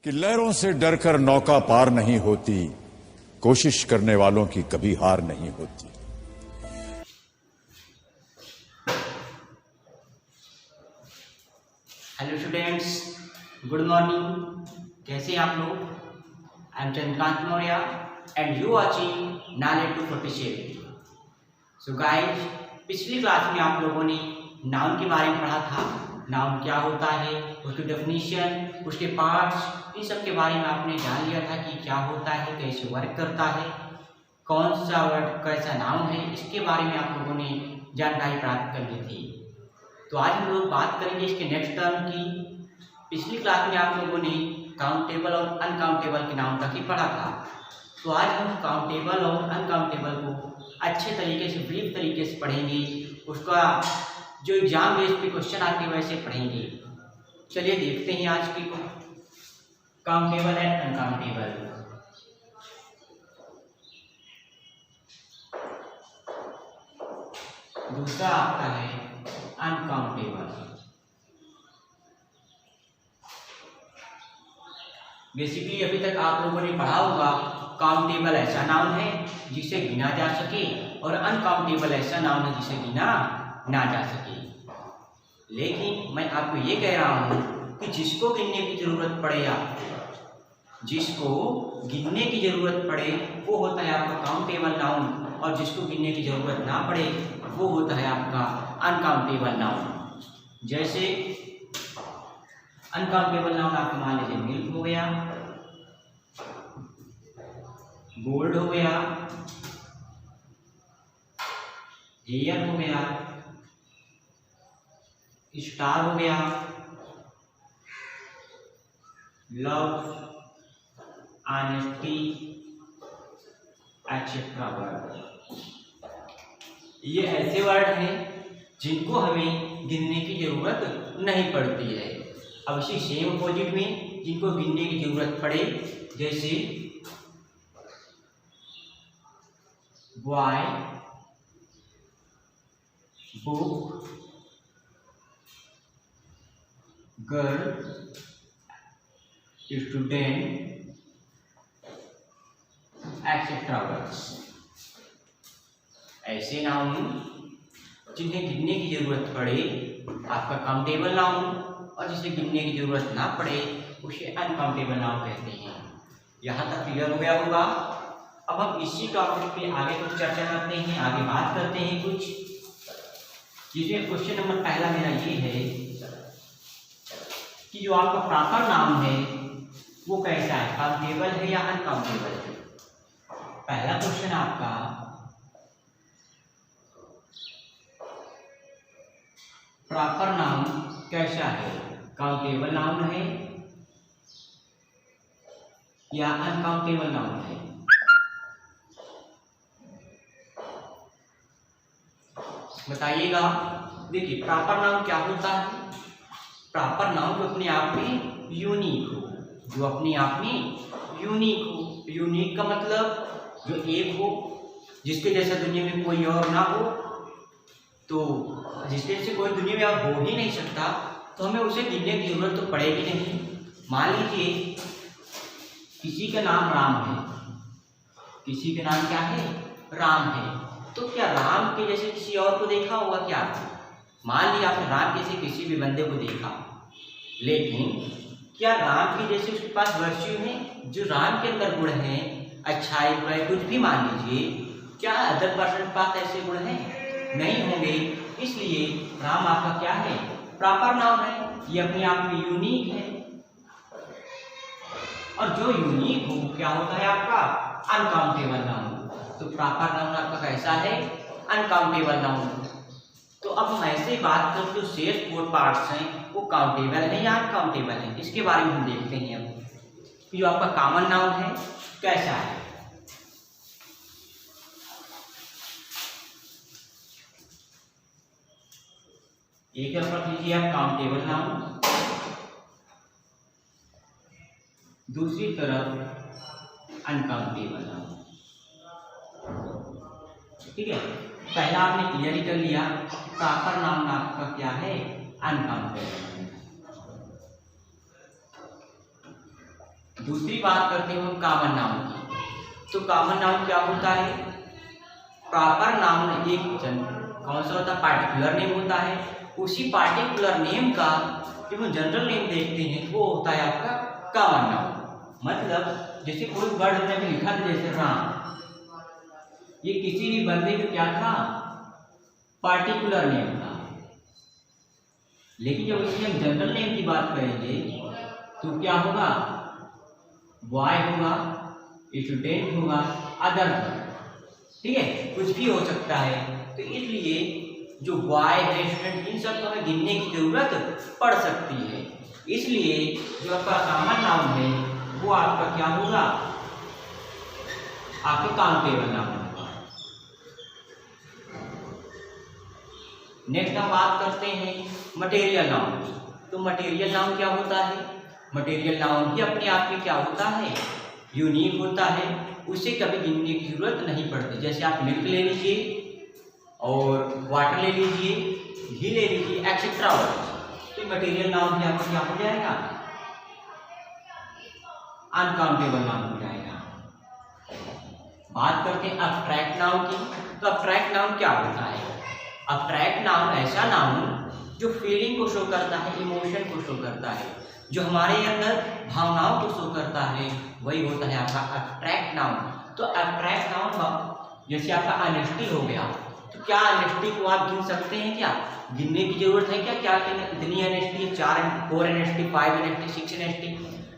कि लहरों से डरकर नौका पार नहीं होती, कोशिश करने वालों की कभी हार नहीं होती। Hello students, good morning. कैसे हैं आप लोग? I am Chandrakant Maurya and you watching knowledge 247। So guys, पिछली क्लास में आप लोगों ने नाउन के बारे में पढ़ा था। नाउन क्या होता है, उसकी डेफिनेशन, उसके पार्ट्स, इन सब के बारे में आपने जान लिया था कि क्या होता है, कैसे वर्क करता है, कौन सा वर्ड कैसा नाउन है, इसके बारे में आप लोगों ने जानकारी प्राप्त कर ली थी। तो आज हम लोग बात करेंगे इसके नेक्स्ट टर्म की। पिछली क्लास में आप लोगों ने काउंटेबल और अनकाउंटेबल के नाउन तक ही पढ़ा था। तो आज हम काउंटेबल और अनकाउंटेबल को अच्छे तरीके से, ब्रीफ तरीके से पढ़ेंगे। उसका जो एग्जाम बेस पे क्वेश्चन आते हैं वैसे पढ़ेंगे। चलिए देखते हैं आज की काउंटेबल एंड अनकाउंटेबल। दूसरा आपका है अनकाउंटेबल। बेसिकली अभी तक आप लोगों ने पढ़ा होगा काउंटेबल ऐसा नाउन है जिसे गिना जा सके और अनकाउंटेबल ऐसा नाउन है जिसे गिना ना जा सके। लेकिन मैं आपको ये कह रहा हूँ कि जिसको गिनने की जरूरत पड़े, जिसको गिनने की जरूरत पड़े वो होता है आपका काउंटेबल नाउन, और जिसको गिनने की जरूरत ना पड़े वो होता है आपका अनकाउंटेबल नाउन। जैसे अनकाउंटेबल नाउन आपको मान लीजिए मिल्क हो गया, गोल्ड हो गया, हेयर हो गया, स्टार हो गया, लव, ऑनेस्टी एक्सेट्रा वर्ड। ये ऐसे वर्ड हैं जिनको हमें गिनने की जरूरत नहीं पड़ती है। अब इसी सेम अपोजिट में जिनको गिनने की जरूरत पड़े, जैसे boy, book, girl, student etcetera words. ऐसे नाउन जिन्हें गिनने की जरूरत पड़े आपका काउंटेबल नाउन, और जिसे गिनने की जरूरत ना पड़े उसे अनकाउंटेबल नाउन कहते हैं। यहाँ तक क्लियर हो गया होगा। अब हम इसी टॉपिक पे आगे कुछ चर्चा करते हैं, आगे बात करते हैं कुछ। जिसमें क्वेश्चन नंबर पहला मेरा ये है कि जो आपका प्रॉपर नाउन है वो कैसा है, काउंटेबल है या अनकाउंटेबल है। पहला क्वेश्चन आपका, प्रॉपर नाउन कैसा है, काउंटेबल नाउन है या अनकाउंटेबल नाउन है। बताइएगा। देखिए प्रॉपर नाउन क्या होता है। प्रॉपर नाउन जो अपने आप में यूनिक हो, जो अपने आप में यूनिक हो। यूनिक का मतलब जो एक हो, जिसके जैसा दुनिया में कोई और ना हो, तो जिसके जैसे कोई दुनिया में और हो ही नहीं सकता, तो हमें उसे गिनने की जरूरत तो पड़ेगी नहीं। मान लीजिए किसी का नाम राम है, किसी का नाम क्या है, राम है, तो क्या राम के जैसे किसी और को देखा होगा क्या? मान लिया आपने राम जैसे किसी भी बंदे को देखा, लेकिन क्या राम के जैसे उसके पास वर्च्यू है, जो राम के अंदर गुण है, अच्छाई बुराई कुछ भी मान लीजिए, क्या अदर पर्सन के पास ऐसे गुण हैं? नहीं होंगे। इसलिए राम आपका क्या है, प्रॉपर नाउन है। ये अपने आप में यूनिक है, और जो यूनिक हो क्या होता है आपका अनकाउंटेबल नाउन। तो प्रॉपर नाउन आपका कैसा है, अनकाउंटेबल नाउन। तो अब हम ऐसे ही बात करें, जो शेष 4 पार्ट्स हैं वो काउंटेबल है या अनकाउंटेबल है, इसके बारे में हम देखते हैं। अब जो आपका कॉमन नाउन है कैसा है। एक तरफ लीजिए आप काउंटेबल नाउन, दूसरी तरफ अनकाउंटेबल नाउन। ठीक है, पहला आपने क्लियर ही कर लिया, प्रॉपर नाउन आपका क्या है, अनकाउंटेबल। दूसरी बात करते हैं हम कॉमन नाउन की। तो कॉमन नाउन क्या होता है? प्रॉपर नाउन एक कौन सा होता है? पार्टिकुलर नेम होता है। उसी पार्टिकुलर नेम का जब हम जनरल नेम देखते हैं वो होता है आपका कॉमन नाउन। मतलब जैसे कोई वर्ड हमने अभी लिखा था, जैसे राम, ये किसी भी बंदे का क्या था? पार्टिकुलर नेम था। लेकिन जब इसमें हम जनरल नेम की बात करेंगे तो क्या होगा? बॉय होगा, स्टूडेंट होगा, अदर, ठीक है, कुछ भी हो सकता है। तो इसलिए जो बॉय है, स्टूडेंट, इन सब को हमें गिनने की जरूरत पड़ सकती है। इसलिए जो आपका कॉमन नाउन है वो आपका क्या होगा? आपका काउंटेबल नाउन होगा। नेक्स्ट हम बात करते हैं मटेरियल नाउन की। तो मटेरियल नाउन क्या होता है? मटेरियल नाउन भी अपने आप में क्या होता है? यूनिक होता है। उसे कभी गिनने की जरूरत नहीं पड़ती। जैसे आप मिल्क ले लीजिए और वाटर ले लीजिए, घी ले लीजिए, एक्सेट्रा। तो मटेरियल नाउन भी आपका क्या हो जाएगा? अनकाउंटेबल नाउन हो जाएगा। बात करते हैं अब्स्ट्रैक्ट नाउन की। तो अब्स्ट्रैक्ट नाउन क्या होता है? अब्स्ट्रैक्ट नाउन ऐसा नाउन जो फीलिंग को शो करता है, इमोशन को शो करता है, जो हमारे अंदर भावनाओं को शो करता है, वही होता है आपका अब्स्ट्रैक्ट नाउन। तो अब्स्ट्रैक्ट नाउन जैसे आपका ऑनेस्टी हो गया, तो क्या ऑनेस्टी को आप गिन सकते हैं? क्या गिनने की जरूरत है? क्या इतनी ऑनेस्टी है, 4 ऑनेस्टी, 5 ऑनेस्टी, 6 ऑनेस्टी,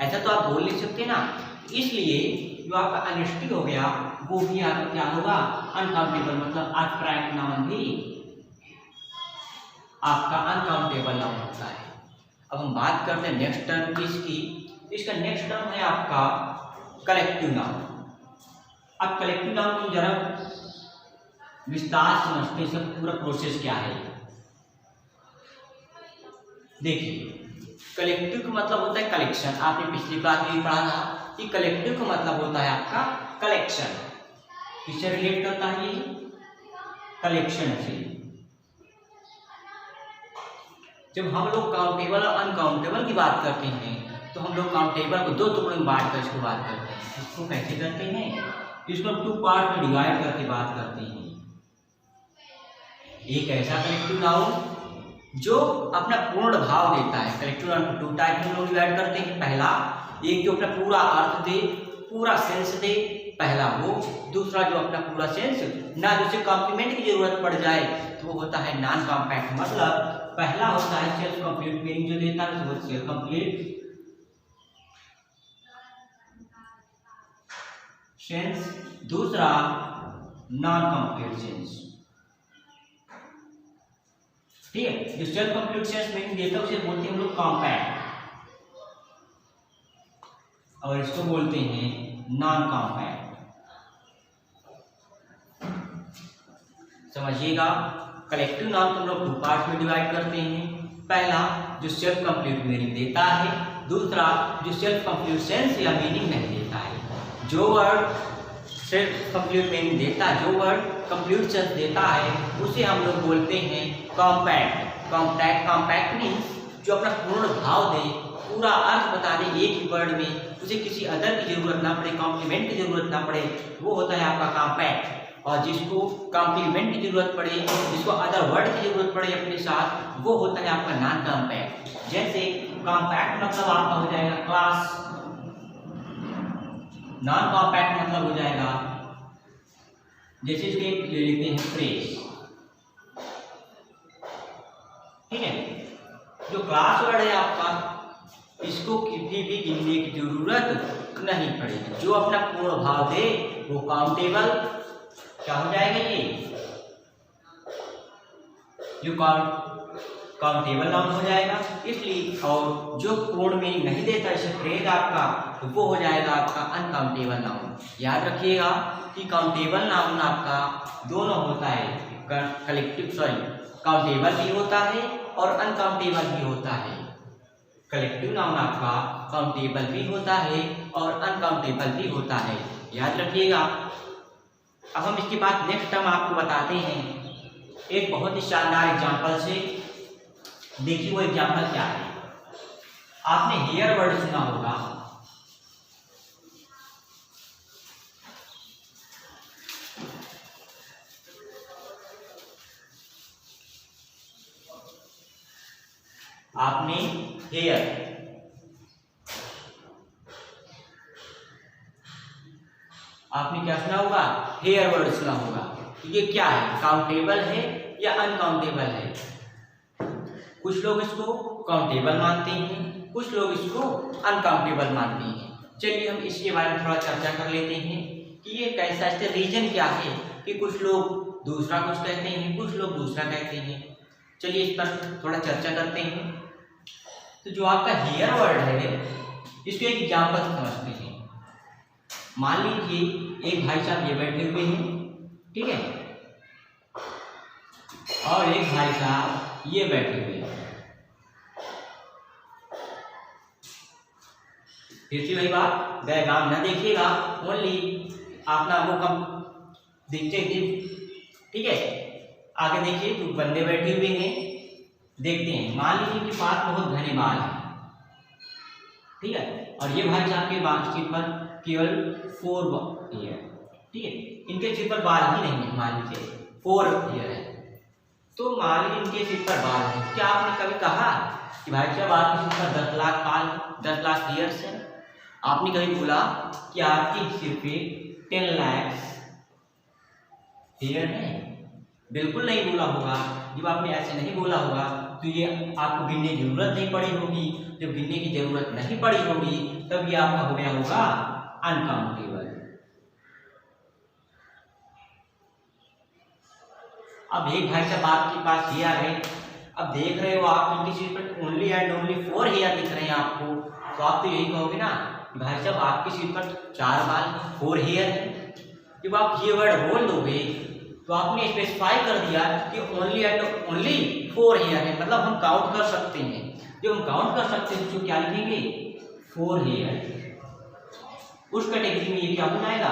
ऐसा तो आप बोल नहीं सकते ना। इसलिए जो आपका ऑनेस्टी हो गया वो भी आपका क्या होगा? अनकाउंटेबल। मतलब अब्स्ट्रैक्ट नाउन भी आपका अनकाउंटेबल नाउन होता है। अब हम बात करते हैं नेक्स्ट टर्म की इसकी। इसका नेक्स्ट टर्म है आपका कलेक्टिव नाउन। अब कलेक्टिव नाउन को जरा विस्तार समझते हैं, इसका पूरा प्रोसेस क्या है। देखिए, कलेक्टिव का मतलब होता है कलेक्शन। आपने पिछली क्लास में भी पढ़ा था कि कलेक्टिव का मतलब होता है आपका कलेक्शन। किससे रिलेट करता है? ये कलेक्शन से। जब हम लोग काउंटेबल और अनकाउंटेबल की बात करते हैं तो हम लोग काउंटेबल को 2 टुकड़ों में बांट कर इसको बात करते हैं। इसको कैसे करते हैं? इसको 2 पार्ट में डिवाइड करके बात करते हैं। एक ऐसा कलेक्टिव नाउन जो अपना पूर्ण भाव देता है। कलेक्टिव नाउन को 2 टाइप में लोग डिवाइड करते हैं। पहला, एक जो अपना पूरा अर्थ दे, पूरा सेंस दे, पहला वो। दूसरा जो अपना पूरा सेंस ना, जिसे कॉम्प्लीमेंट की जरूरत पड़ जाए, तो वो होता है नॉन कॉम्पैक्ट। मतलब पहला होता है सेल्फ कंप्लीट मीनिंग जो देता है वो सेल्फ कंप्लीट सेंस, दूसरा नॉन कंप्लीट सेंस। ठीक है, जो सेल्फ कंप्लीट सेंस मीनिंग देता है उसे बोलते हैं हम लोग कॉम्पैक्ट, और इसको बोलते हैं नॉन कॉम्पैक्ट। समझिएगा, कलेक्टिव नाउन को हम लोग 2 पार्ट में डिवाइड करते हैं। पहला जो सेल्फ कंप्लीट मीनिंग देता है, दूसरा जो सेल्फ कंप्लीट सेंस या मीनिंग नहीं देता है। जो वर्ड सेल्फ कंप्लीट मीनिंग देता है, जो वर्ड कंप्लीट सेंस देता है, उसे हम लोग बोलते हैं कॉम्पैक्ट। कॉम्पैक्ट मीन्स जो अपना पूर्ण भाव दे, पूरा अर्थ बता दे एक ही वर्ड में, उसे किसी अदर की जरूरत ना पड़े, कॉम्प्लीमेंट की जरूरत ना पड़े, वो होता है आपका कॉम्पैक्ट। और जिसको कॉम्प्लीमेंट की जरूरत पड़े, जिसको अदर वर्ड की जरूरत पड़े अपने साथ, वो होता है आपका नॉन कॉम्पैक्ट। जैसे कॉम्पैक्ट मतलब आपका हो जाएगा क्लास, नॉन कॉम्पैक्ट मतलब हो जाएगा, जैसे इसके ले लेते हैं फ्रेज। ठीक है, जो क्लास वर्ड है आपका, इसको किसी भी गिनने की जरूरत नहीं पड़ेगी। जो अपना पूर्ण भाव दे वो काउंटेबल क्या हो जाएगा, ये जो काउंटेबल नाउन हो जाएगा। इसलिए और जो पूर्ण मीनिंग नहीं देता इसे फ्रेज आपका, तो वो हो जाएगा आपका अनकाउंटेबल नाउन। याद रखिएगा कि काउंटेबल नाउन आपका दोनों होता है, काउंटेबल भी होता है और अनकाउंटेबल भी होता है। कलेक्टिव नाउन आपका काउंटेबल भी होता है और अनकाउंटेबल भी होता है, याद रखिएगा। अब हम इसके बाद नेक्स्ट हम आपको बताते हैं एक बहुत ही शानदार एग्जाम्पल से। देखिए वो एग्जाम्पल क्या है। आपने हेयर वर्ड सुना होगा, हेयर, आपने क्या सुना होगा? हेयर वर्ड सुना होगा। तो ये क्या है? काउंटेबल है या अनकाउंटेबल है? कुछ लोग इसको काउंटेबल मानते हैं, कुछ लोग इसको अनकाउंटेबल मानते हैं। चलिए हम इसके बारे में थोड़ा चर्चा कर लेते हैं कि ये कैसा, इसका रीजन क्या है कि कुछ लोग दूसरा कुछ कहते हैं, कुछ लोग दूसरा कहते हैं। चलिए इस पर थोड़ा चर्चा करते हैं। तो जो आपका हेयर वर्ड है, इसको एक एग्जाम्पल समझते हैं। मान लीजिए एक भाई साहब ये बैठे हुए हैं, ठीक है, और एक भाई साहब ये बैठे हुए हैं। फिर से वही बात, डायग्राम न देखिएगा, ओनली अपना वो कम देखते हैं, ठीक है। आगे देखिए, तो बंदे बैठे हुए हैं, देखते हैं। मान लीजिए इनके पास बहुत घने बाल है, ठीक है, और ये भाई साहब के सिर पर केवल 4 ईयर, ठीक है, इनके सिर पर बाल ही नहीं है, मान लीजिए 4 ईयर है। तो मान लीजिए इनके सिर पर बाल है। क्या आपने कभी कहा कि भाई साहब आपके सिर पर 10 लाख बाल, 10 लाख ईयर्स है? आपने कभी बोला कि आपके सिर पे 10 लाख ईयर है? बिल्कुल नहीं बोला होगा। जब आपने ऐसे नहीं बोला होगा तो ये आपको गिनने की जरूरत नहीं पड़ी होगी। जब गिनने की जरूरत नहीं पड़ी होगी तब ये आपका हो गया होगा अनकाउंटेबल। अब एक भाई साहब आपके पास हेयर है, अब देख रहे हो आप इनकी सिर पर ओनली एंड ओनली 4 हेयर दिख रहे हैं आपको, तो आप तो यही कहोगे ना भाई साहब आपके सिर पर 4 बाल, 4 हेयर है। जब आप ये वर्ड बोल दोगे तो आपने स्पेसिफाई कर दिया कि ओनली एंड ओनली 4 हेयर है, मतलब हम काउंट कर सकते हैं। जब हम काउंट कर सकते हैं तो क्या लिखेंगे? 4 हेयर। उस कैटेगरी में ये क्या हो जाएगा?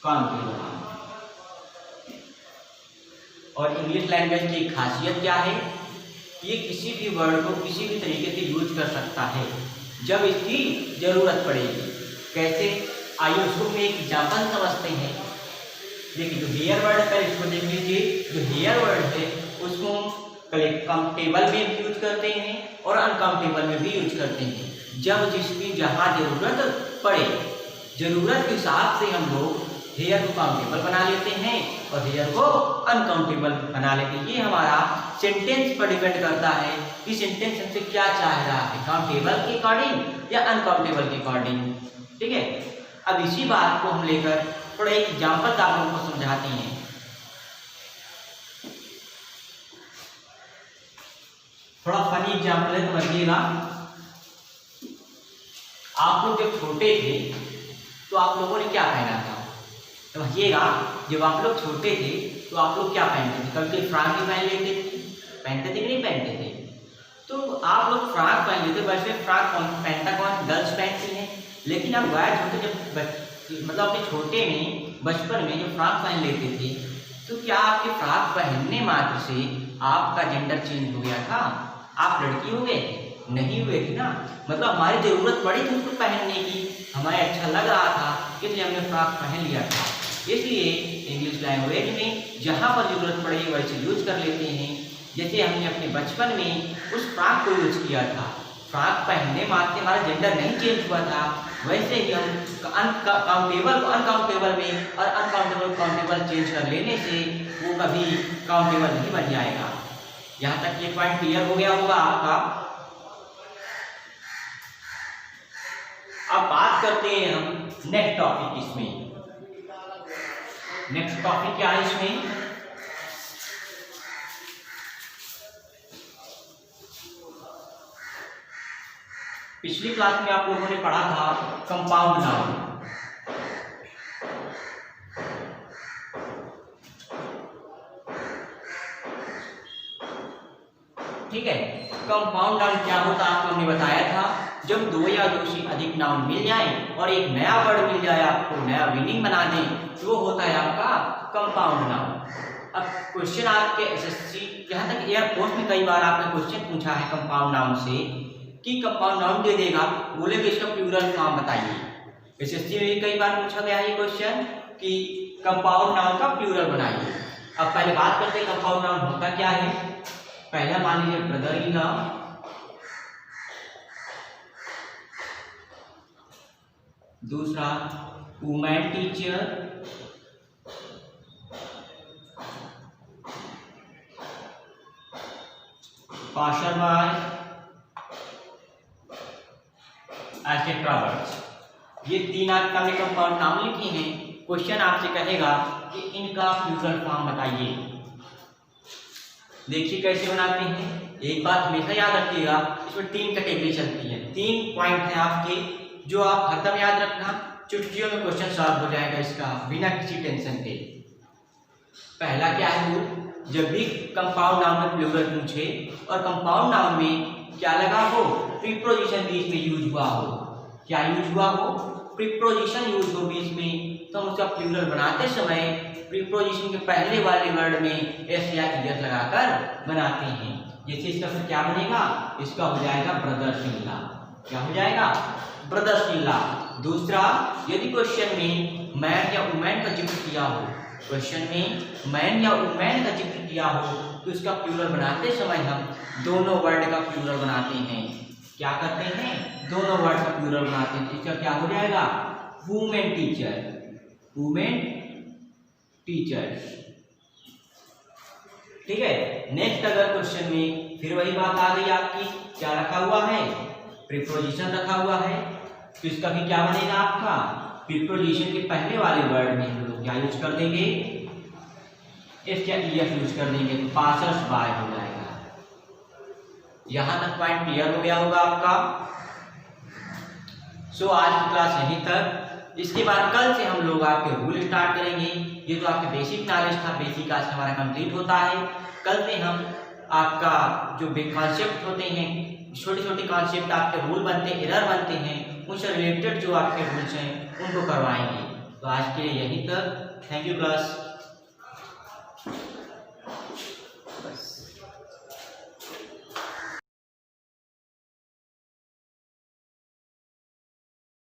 काउंटेबल। और इंग्लिश लैंग्वेज की खासियत क्या है? ये किसी भी वर्ड को किसी भी तरीके से यूज कर सकता है जब इसकी जरूरत पड़ेगी। कैसे? आइए उसको हम एक एग्जाम्पल समझते हैं। देखिए जो हेयर वर्ड है, पहले इसको देख लीजिए। जो हेयर वर्ड है उसको काउंटेबल में भी यूज करते हैं और अनकाउंटेबल में भी यूज करते हैं। जब जिसकी जहाँ जरूरत पड़े, जरूरत के हिसाब से हम लोग हेयर को काउंटेबल बना लेते हैं और हेयर को अनकाउंटेबल बना लेते हैं। ये हमारा सेंटेंस पर डिपेंड करता है कि सेंटेंस हमसे क्या चाह रहा है, काउंटेबल के अकॉर्डिंग या अनकाउंटेबल के अकॉर्डिंग, ठीक है। अब इसी बात को हम लेकर थोड़ा एक एग्जाम्पल आप लोगों को समझाते हैं। थोड़ा फनी एग्जाम्पल है, समझिएगा। आप लोग जब छोटे थे तो आप लोगों ने क्या पहना था? समझिएगा, जब आप लोग छोटे थे तो आप लोग क्या पहनते थे? कभी फ्रॉक भी पहन लेते थे, पहनते थे कि नहीं पहनते थे? तो आप लोग फ्रॉक पहन लेते, वैसे फ्रॉक पहनता कौन? गर्ल्स पहनती हैं। लेकिन आप बॉयज होते, जब मतलब अपने छोटे में, बचपन में जब फ्रॉक पहन लेते थे तो क्या आपके फ्रॉक पहनने मात्र से आपका जेंडर चेंज हो गया था? आप लड़की हो गए थे? नहीं हुए थे ना। मतलब हमारी जरूरत पड़ी थी उसको पहनने की, हमें अच्छा लग रहा था इसलिए हमने फ्रॉक पहन लिया था। इसलिए इंग्लिश लैंग्वेज में जहाँ पर जरूरत पड़े वैसे यूज कर लेते हैं। जैसे हमने अपने बचपन में उस फ्रॉक को यूज किया था, फ्रॉक पहनने मात्र हमारा जेंडर नहीं चेंज हुआ था, वैसे ही हम काउंटेबल को अनकाउंटेबल में और अनकाउंटेबल काउंटेबल चेंज कर लेने से वो कभी काउंटेबल नहीं बन जाएगा। यहाँ तक ये पॉइंट क्लियर हो गया होगा आपका। अब बात करते हैं हम नेक्स्ट टॉपिक इसमें। नेक्स्ट टॉपिक क्या है इसमें? पिछली क्लास में आप लोगों ने पढ़ा था कंपाउंड नाउन। ठीक है, कंपाउंड नाउन क्या होता है आपको हमने बताया था। जब 2 या 2 से अधिक नाउन मिल जाए और एक नया वर्ड मिल जाए, आपको नया मीनिंग बना दें, तो वो होता है आपका कंपाउंड नाउन। अब क्वेश्चन आपके एसएससी, यहाँ तक एयरफोर्स में कई बार आपने क्वेश्चन पूछा है कंपाउंड नाउन से कि कंपाउंड नाउन दे देगा, बोलेगे इसका प्लूरल फॉर्म बताइए। एसएससी में भी कई बार पूछा गया है ये क्वेश्चन कि कंपाउंड नाउन का प्लूरल बनाइए। अब पहले बात करते हैं कंपाउंड नाउन होता क्या है। पहला मान लीजिए ब्रदर इन लॉ, दूसरा वुमेन टीचर, पाशरबाई, एटसेट्रा वर्ड्स। ये 3 आपके सामने कंपाउंड नाम लिखे हैं। क्वेश्चन आपसे कहेगा कि इनका प्लूरल फॉर्म बताइए। देखिए कैसे बनाते हैं। एक बात हमेशा याद रखिएगा, इसमें 3 कैटेगरी चलती है। 3 पॉइंट हैं आपके जो आप हरदम याद रखना। चुटकियों में क्वेश्चन सॉल्व हो जाएगा इसका बिना किसी टेंशन के। पहला क्या है रूल, जब भी कंपाउंड नाउन में प्लूरल पूछे और कंपाउंड नाउन में क्या लगा हो, प्रीपोजिशन बीच में यूज हुआ हो। क्या यूज हुआ हो, प्रीपोजिशन यूज हो बीच में, तो हम उसका प्लूरल बनाते समय प्रीपोजिशन के पहले वाले वर्ड में एस या ईएस लगाकर बनाते हैं। जैसे इसका फिर क्या बनेगा, इसका हो जाएगा ब्रदर्स इन लॉ। क्या हो जाएगा, ब्रदर्स इन लॉ। दूसरा, यदि क्वेश्चन में मैन या वुमेन का जिक्र किया हो, क्वेश्चन में मैन या वुमेन का जिक्र किया हो, तो इसका प्लूरल बनाते समय हम दोनों वर्ड का प्लूरल बनाते हैं। क्या करते हैं, दोनों वर्ड का प्लूरल बनाते हैं। इसका क्या हो जाएगा, वुमेन टीचर, वुमेन टीचर्स। ठीक है। नेक्स्ट अगर क्वेश्चन में फिर वही बात आ गई आपकी, क्या रखा हुआ है, प्रीपोजिशन रखा हुआ है, तो इसका भी क्या बनेगा आपका, प्रीपोजिशन के पहले वाले वर्ड में हम लोग क्या यूज कर देंगे, एस या ईएस यूज कर देंगे, तो पासर्स बाय हो जाएगा। यहां तक पॉइंट क्लियर हो गया होगा आपका। सो आज की क्लास यहीं तक। इसके बाद कल से हम लोग आपके रूल स्टार्ट करेंगे। ये तो आपके बेसिक नॉलेज था, बेसिक आज हमारा कंप्लीट होता है। कल से हम आपका जो कॉन्सेप्ट होते हैं, छोटे छोटे कॉन्सेप्ट आपके रूल बनते हैं, एरर बनते हैं, उनसे रिलेटेड जो आपके रूल्स हैं उनको करवाएंगे। तो आज के लिए यहीं तक। Thank you class.